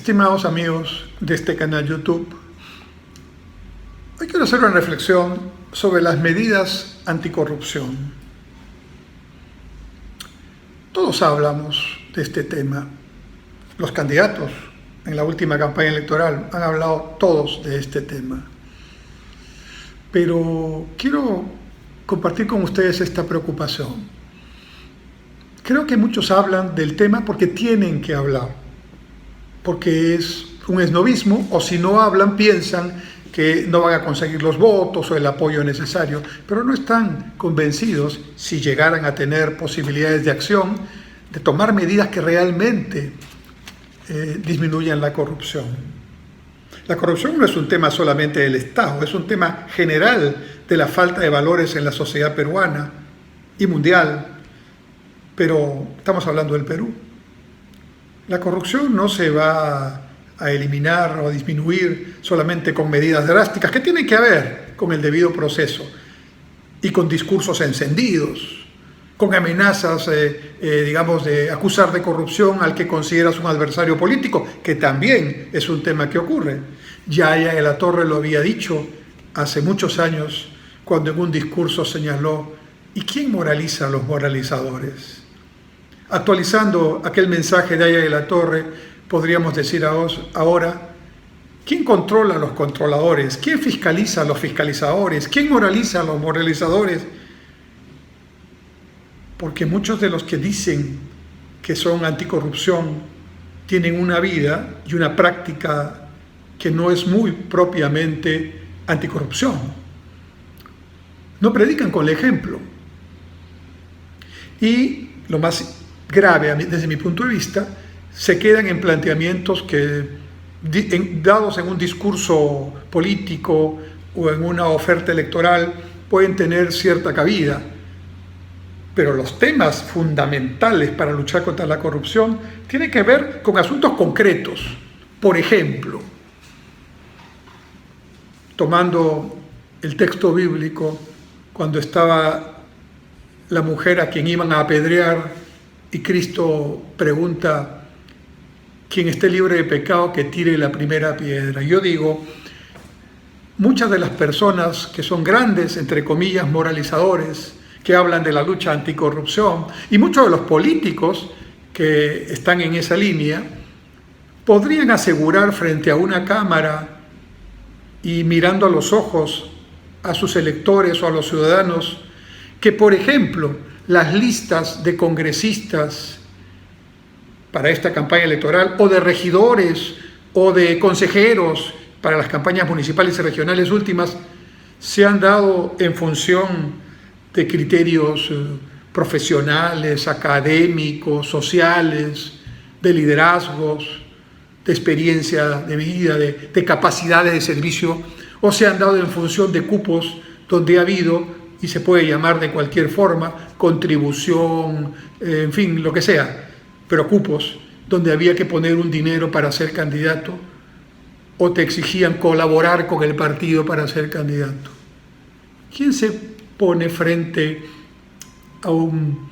Estimados amigos de este canal YouTube, hoy quiero hacer una reflexión sobre las medidas anticorrupción. Todos hablamos de este tema. Los candidatos en la última campaña electoral han hablado todos de este tema. Pero quiero compartir con ustedes esta preocupación. Creo que muchos hablan del tema porque tienen que hablar, porque es un esnovismo, o si no hablan piensan que no van a conseguir los votos o el apoyo necesario, pero no están convencidos, si llegaran a tener posibilidades de acción, de tomar medidas que realmente disminuyan la corrupción. La corrupción no es un tema solamente del Estado, es un tema general de la falta de valores en la sociedad peruana y mundial, pero estamos hablando del Perú. La corrupción no se va a eliminar o a disminuir solamente con medidas drásticas que tienen que ver con el debido proceso y con discursos encendidos, con amenazas, digamos, de acusar de corrupción al que consideras un adversario político, que también es un tema que ocurre. Yahya de la Torre lo había dicho hace muchos años cuando en un discurso señaló: ¿y quién moraliza a los moralizadores? Actualizando aquel mensaje de Yahya de la Torre, podríamos decir ahora: ¿quién controla a los controladores? ¿Quién fiscaliza a los fiscalizadores? ¿Quién moraliza a los moralizadores? Porque muchos de los que dicen que son anticorrupción tienen una vida y una práctica que no es muy propiamente anticorrupción. No predican con el ejemplo. Y lo más grave, desde mi punto de vista, se quedan en planteamientos que, dados en un discurso político o en una oferta electoral, pueden tener cierta cabida. Pero los temas fundamentales para luchar contra la corrupción tienen que ver con asuntos concretos. Por ejemplo, tomando el texto bíblico, cuando estaba la mujer a quien iban a apedrear y Cristo pregunta: quien esté libre de pecado, que tire la primera piedra. Yo digo, muchas de las personas que son grandes, entre comillas, moralizadores, que hablan de la lucha anticorrupción, y muchos de los políticos que están en esa línea, podrían asegurar frente a una cámara y mirando a los ojos a sus electores o a los ciudadanos que, por ejemplo, las listas de congresistas para esta campaña electoral, o de regidores o de consejeros para las campañas municipales y regionales últimas, se han dado en función de criterios profesionales, académicos, sociales, de liderazgos, de experiencia de vida, de capacidades de servicio, o se han dado en función de cupos donde ha habido, y se puede llamar de cualquier forma, contribución, en fin, lo que sea, pero cupos donde había que poner un dinero para ser candidato, o te exigían colaborar con el partido para ser candidato. ¿Quién se pone frente a un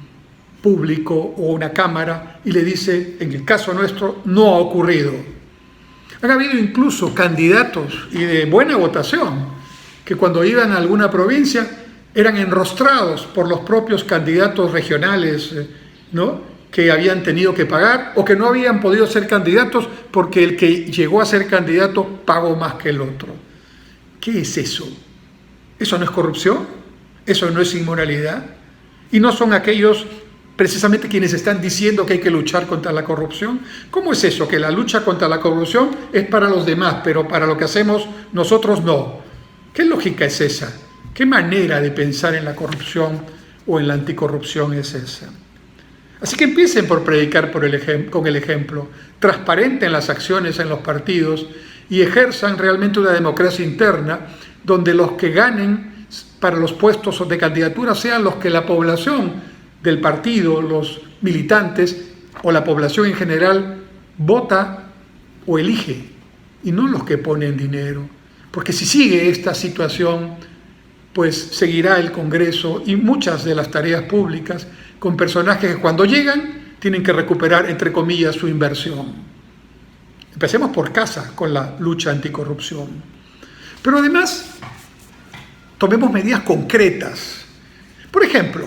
público o una cámara y le dice: en el caso nuestro no ha ocurrido? Han habido incluso candidatos, y de buena votación, que cuando iban a alguna provincia eran enrostrados por los propios candidatos regionales, que habían tenido que pagar o que no habían podido ser candidatos porque el que llegó a ser candidato pagó más que el otro. ¿Qué es eso? ¿Eso no es corrupción? ¿Eso no es inmoralidad? ¿Y no son aquellos precisamente quienes están diciendo que hay que luchar contra la corrupción? ¿Cómo es eso? Que la lucha contra la corrupción es para los demás, pero para lo que hacemos nosotros no. ¿Qué lógica es esa? ¿Qué manera de pensar en la corrupción o en la anticorrupción es esa? Así que empiecen por predicar con el ejemplo, transparenten las acciones en los partidos y ejerzan realmente una democracia interna donde los que ganen para los puestos de candidatura sean los que la población del partido, los militantes o la población en general vota o elige, y no los que ponen dinero. Porque si sigue esta situación, pues seguirá el Congreso y muchas de las tareas públicas con personajes que cuando llegan tienen que recuperar, entre comillas, su inversión. Empecemos por casa con la lucha anticorrupción. Pero además, tomemos medidas concretas. Por ejemplo,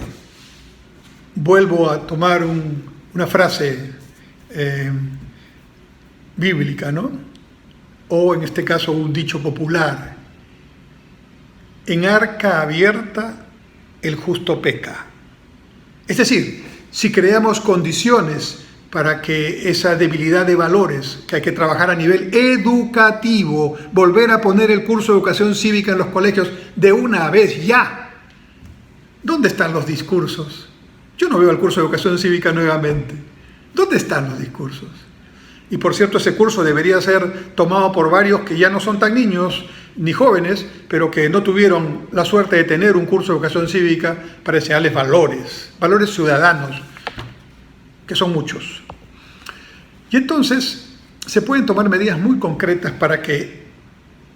vuelvo a tomar una frase bíblica, ¿no? O en este caso un dicho popular. En arca abierta el justo peca. Es decir, si creamos condiciones para que esa debilidad de valores, que hay que trabajar a nivel educativo, volver a poner el curso de educación cívica en los colegios de una vez ya. ¿Dónde están los discursos? Yo no veo el curso de educación cívica nuevamente. ¿Dónde están los discursos? Y por cierto, ese curso debería ser tomado por varios que ya no son tan niños ni jóvenes, pero que no tuvieron la suerte de tener un curso de educación cívica para enseñarles valores ciudadanos, que son muchos. Y entonces se pueden tomar medidas muy concretas para que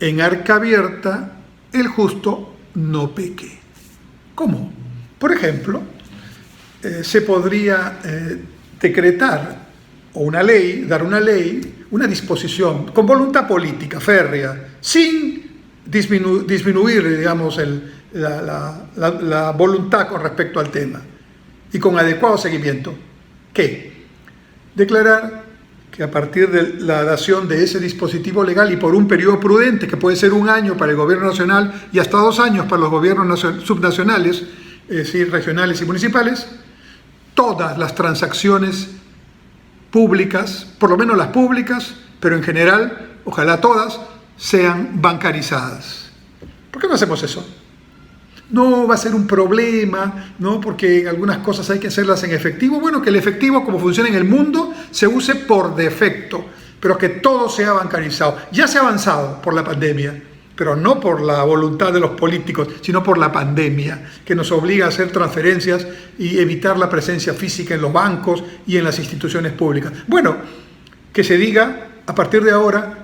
en arca abierta el justo no peque. ¿Cómo? Por ejemplo, se podría decretar o dar una ley, una disposición con voluntad política férrea, sin disminuir, digamos, la voluntad con respecto al tema y con adecuado seguimiento. ¿Qué? Declarar que a partir de la dación de ese dispositivo legal y por un periodo prudente, que puede ser 1 año para el gobierno nacional y hasta 2 años para los gobiernos subnacionales, es decir, regionales y municipales, todas las transacciones públicas, por lo menos las públicas, pero en general, ojalá todas, sean bancarizadas. ¿Por qué no hacemos eso? No va a ser un problema, ¿no? Porque algunas cosas hay que hacerlas en efectivo. Bueno, que el efectivo, como funciona en el mundo, se use por defecto, pero que todo sea bancarizado. Ya se ha avanzado por la pandemia, pero no por la voluntad de los políticos, sino por la pandemia, que nos obliga a hacer transferencias y evitar la presencia física en los bancos y en las instituciones públicas. Bueno, que se diga, a partir de ahora,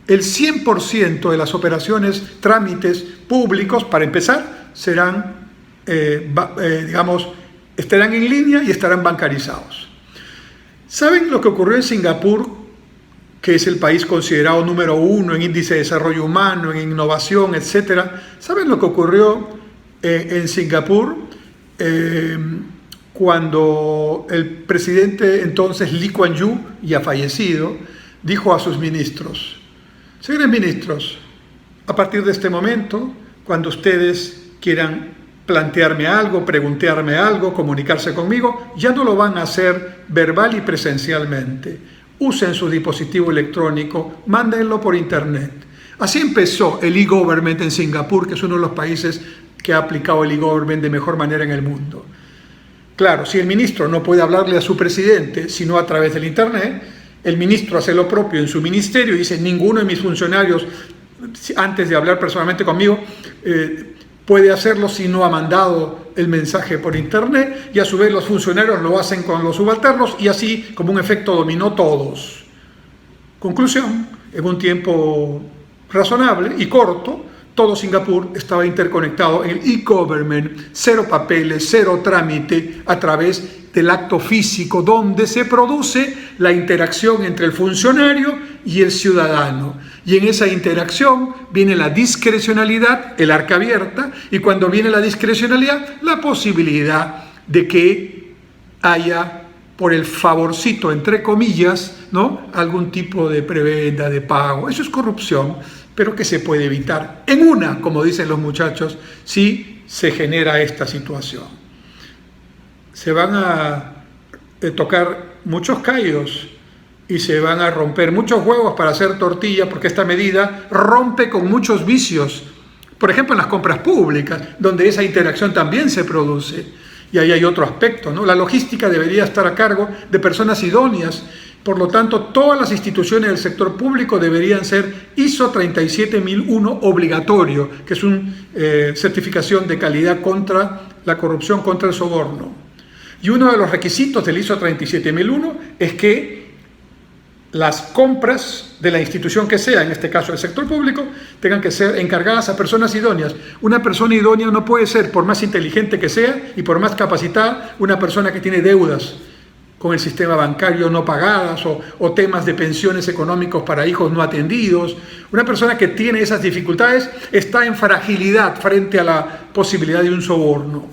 el 100% de las operaciones, trámites públicos, para empezar, serán, estarán en línea y estarán bancarizados. ¿Saben lo que ocurrió en Singapur, que es el país considerado número 1 en índice de desarrollo humano, en innovación, etcétera? ¿Saben lo que ocurrió en Singapur cuando el presidente entonces Lee Kuan Yew, ya fallecido, dijo a sus ministros: señores ministros, a partir de este momento, cuando ustedes quieran plantearme algo, preguntarme algo, comunicarse conmigo, ya no lo van a hacer verbal y presencialmente. Usen su dispositivo electrónico, mándenlo por internet. Así empezó el e-government en Singapur, que es uno de los países que ha aplicado el e-government de mejor manera en el mundo. Claro, si el ministro no puede hablarle a su presidente, sino a través del internet, el ministro hace lo propio en su ministerio y dice: ninguno de mis funcionarios, antes de hablar personalmente conmigo, puede hacerlo si no ha mandado el mensaje por internet, y a su vez los funcionarios lo hacen con los subalternos y así, como un efecto dominó, todos. Conclusión: en un tiempo razonable y corto, todo Singapur estaba interconectado en el e-government, 0 papeles, 0 trámite, a través del acto físico donde se produce la interacción entre el funcionario y el ciudadano. Y en esa interacción viene la discrecionalidad, el arca abierta, y cuando viene la discrecionalidad, la posibilidad de que haya, por el favorcito, entre comillas, ¿no?, algún tipo de prebenda, de pago. Eso es corrupción, pero que se puede evitar como dicen los muchachos, si se genera esta situación. Se van a tocar muchos callos y se van a romper muchos huevos para hacer tortilla, porque esta medida rompe con muchos vicios. Por ejemplo, en las compras públicas, donde esa interacción también se produce. Y ahí hay otro aspecto, ¿no? La logística debería estar a cargo de personas idóneas. Por lo tanto, todas las instituciones del sector público deberían ser ISO 37001 obligatorio, que es una certificación de calidad contra la corrupción, contra el soborno. Y uno de los requisitos del ISO 37001 es que las compras de la institución que sea, en este caso el sector público, tengan que ser encargadas a personas idóneas. Una persona idónea no puede ser, por más inteligente que sea y por más capacitada, una persona que tiene deudas con el sistema bancario no pagadas o temas de pensiones económicos para hijos no atendidos. Una persona que tiene esas dificultades está en fragilidad frente a la posibilidad de un soborno.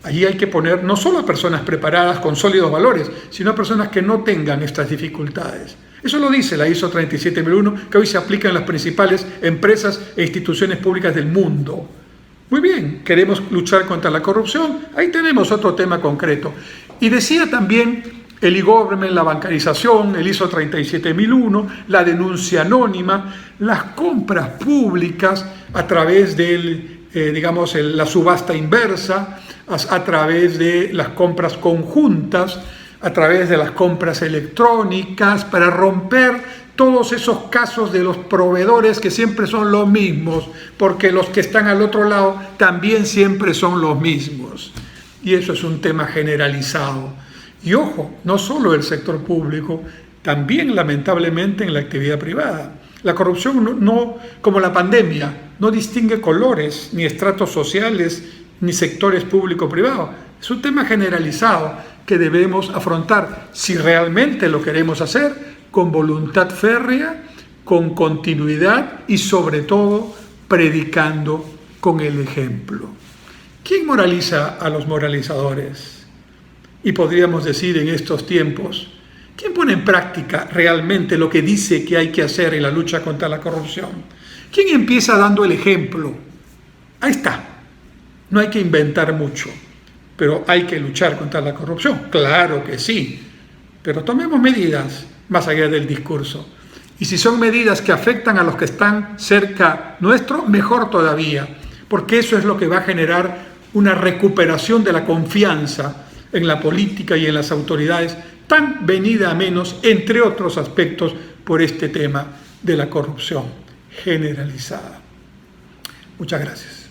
Allí hay que poner no solo a personas preparadas con sólidos valores, sino a personas que no tengan estas dificultades. Eso lo dice la ISO 37001, que hoy se aplica en las principales empresas e instituciones públicas del mundo. Muy bien, queremos luchar contra la corrupción, ahí tenemos otro tema concreto. Y decía también el e-government, la bancarización, el ISO 37001, la denuncia anónima, las compras públicas a través de la subasta inversa, a través de las compras conjuntas, a través de las compras electrónicas, para romper todos esos casos de los proveedores que siempre son los mismos, porque los que están al otro lado también siempre son los mismos. Y eso es un tema generalizado. Y ojo, no solo el sector público, también lamentablemente en la actividad privada. La corrupción, no, como la pandemia, no distingue colores, ni estratos sociales, ni sectores público-privado. Es un tema generalizado que debemos afrontar si realmente lo queremos hacer con voluntad férrea, con continuidad y sobre todo predicando con el ejemplo. ¿Quién moraliza a los moralizadores? Y podríamos decir en estos tiempos, ¿quién pone en práctica realmente lo que dice que hay que hacer en la lucha contra la corrupción? ¿Quién empieza dando el ejemplo? Ahí está. No hay que inventar mucho, pero hay que luchar contra la corrupción. Claro que sí, pero tomemos medidas más allá del discurso. Y si son medidas que afectan a los que están cerca nuestro, mejor todavía, porque eso es lo que va a generar una recuperación de la confianza en la política y en las autoridades, tan venida a menos, entre otros aspectos, por este tema de la corrupción generalizada. Muchas gracias.